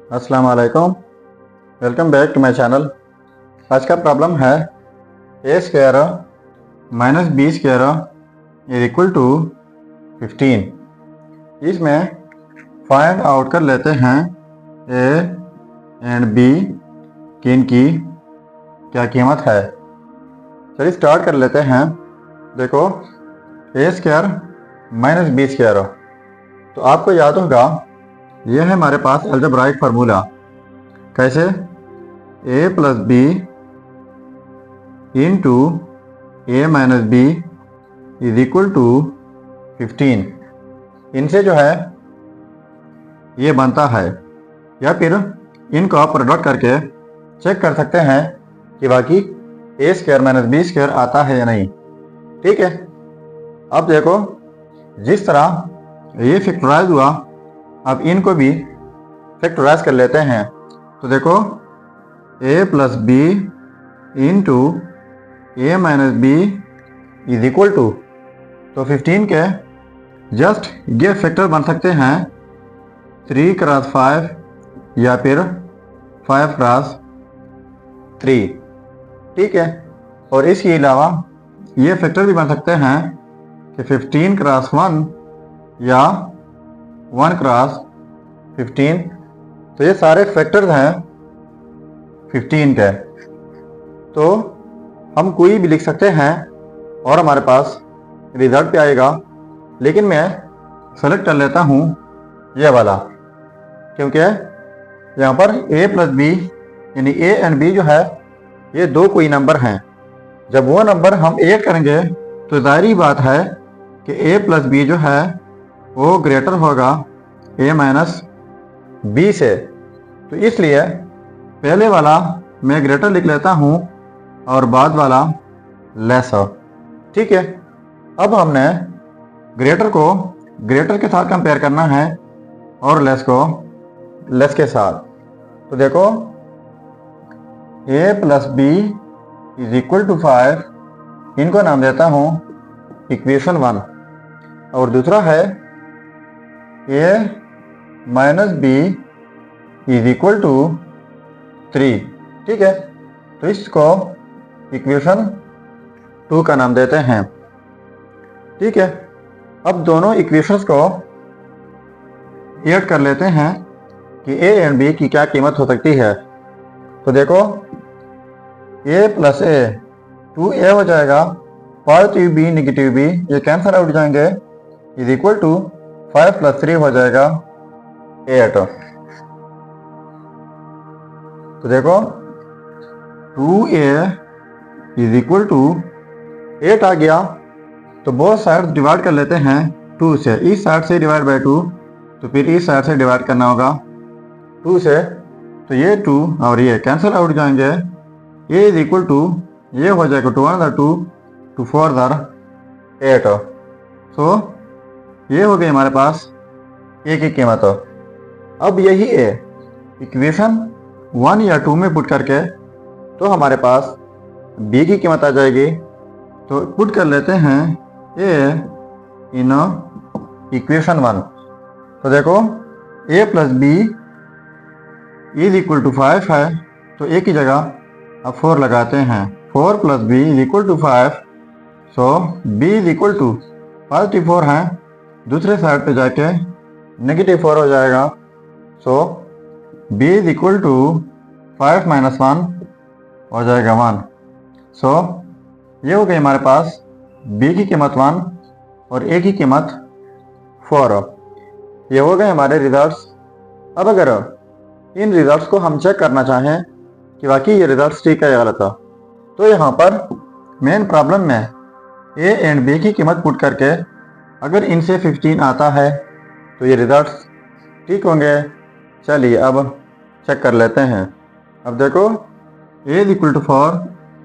अस्सलाम वालेकुम। Welcome back to my channel. आज का प्रॉब्लम है A square minus B square is equal to 15। इसमें फाइंड आउट कर लेते हैं ए एंड बी की इनकी क्या कीमत है। चलिए स्टार्ट कर लेते हैं। देखो A square minus B square, तो आपको याद होगा यह है हमारे पास अलजेब्राइक फार्मूला। कैसे? a plus B into A minus B is equal to 15। इनसे जो है ये बनता है, या फिर इनको आप प्रोडक्ट करके चेक कर सकते हैं कि बाकी ए स्क्वायर माइनस बी स्क्वायर आता है या नहीं। ठीक है, अब देखो जिस तरह ये फैक्टराइज हुआ, अब इनको भी फैक्टराइज कर लेते हैं। तो देखो a plus B into A minus B is equal to, तो 15 के जस्ट ये फैक्टर बन सकते हैं 3 क्रॉस 5 या फिर 5 क्रॉस 3। ठीक है, और इसके अलावा ये फैक्टर भी बन सकते हैं कि 15 क्रॉस 1 या 1 क्रॉस 15। तो ये सारे फैक्टर्स हैं 15 के, तो हम कोई भी लिख सकते हैं और हमारे पास रिजल्ट पे आएगा। लेकिन मैं सेलेक्ट कर लेता हूँ ये वाला, क्योंकि यहाँ पर a प्लस बी यानी a एंड b जो है ये दो कोई नंबर हैं। जब वो नंबर हम ऐड करेंगे तो ज़ाहिरी बात है कि a प्लस बी जो है वो ग्रेटर होगा a माइनस बी से। तो इसलिए पहले वाला मैं ग्रेटर लिख लेता हूँ और बाद वाला लेसर। ठीक है, अब हमने ग्रेटर को ग्रेटर के साथ कंपेयर करना है और लेस को लेस के साथ। तो देखो a plus B is equal to 5, इनको नाम देता हूँ इक्वेशन 1, और दूसरा है a minus B is equal to 3। ठीक है, तो इसको इक्वेशन 2 का नाम देते हैं। ठीक है, अब दोनों इक्वेशंस को ऐड कर लेते हैं कि a एंड b की क्या कीमत हो सकती है। तो देखो a प्लस a 2a हो जाएगा, पॉजिटिव b नेगेटिव b ये कैंसिल आउट जाएंगे, इज इक्वल टू 5 प्लस 3 हो जाएगा 8। तो देखो 2a इज इक्वल टू 8 आ गया, तो बहुत साइड डिवाइड कर लेते हैं 2 से। इस साइड से डिवाइड बाई 2, तो फिर इस साइड से डिवाइड करना होगा 2 से, तो ये 2 और ये कैंसिल आउट जाएंगे, ये इज इक्वल टू ये हो जाएगा 2 1 2 2 4 8। सो ये हो गई हमारे पास a की कीमत। अब यही a इक्वेशन 1 या 2 में पुट करके तो हमारे पास b की कीमत आ जाएगी। तो पुट कर लेते हैं a इन इक्वेशन 1। तो देखो a plus B is equal to 5 है, तो a की जगह अब 4 लगाते हैं। 4 plus B is equal to 5, so b is equal to positive 4 है, दूसरे साइड पे जाके नेगेटिव 4 हो जाएगा। So b is equal to 5 minus 1 हो जाएगा 1। सो ये हो गई हमारे पास b की कीमत 1 और a की कीमत 4। ये हो गए हमारे रिजल्ट्स। अब अगर इन रिजल्ट्स को हम चेक करना चाहें कि वाकई ये रिजल्ट्स ठीक है या गलत है, तो यहाँ पर मेन प्रॉब्लम में a एंड b की कीमत पुट करके अगर इनसे 15 आता है तो ये रिजल्ट्स ठीक होंगे। चलिए अब चेक कर लेते हैं। अब देखो a is equal to 4,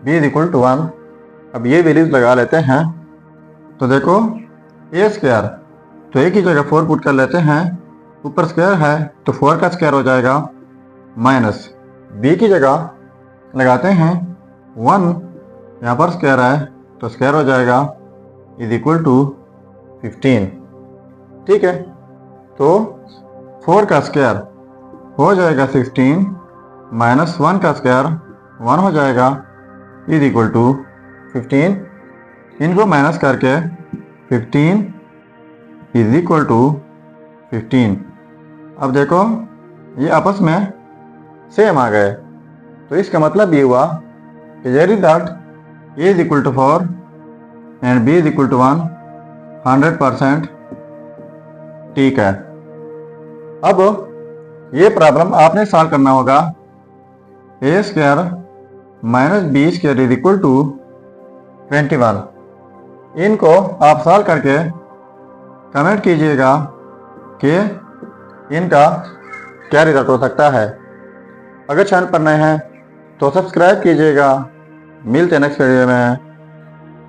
b is equal to 1। अब ये वैल्यूज लगा लेते हैं। तो देखो a स्क्वायर, तो a की जगह 4 पुट कर लेते हैं, ऊपर स्क्वायर है तो 4 का स्क्वायर हो जाएगा, माइनस b की जगह लगाते हैं 1, यहाँ पर स्क्वायर है तो स्क्वायर हो जाएगा, इज इक्वल टू 15। ठीक है, तो 4 का स्क्वायर हो जाएगा 16 माइनस 1 का स्क्वायर 1 हो जाएगा इज इक्वल टू 15। इनको माइनस करके 15 इज इक्वल टू 15। अब देखो ये आपस में सेम आ गए, तो इसका मतलब ये हुआ कि ये result A is equal to 4 and B is equal to 1 100% ठीक है। अब ये प्रॉब्लम आपने सॉल्व करना होगा। A square minus B square is equal to 21। इनको आप सॉल्व करके कमेंट कीजिएगा कि इनका क्या रिजल्ट हो सकता है। अगर चैनल पर नए हैं तो सब्सक्राइब कीजिएगा। मिलते हैं नेक्स्ट वीडियो में।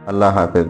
अल्लाह हाफिज़।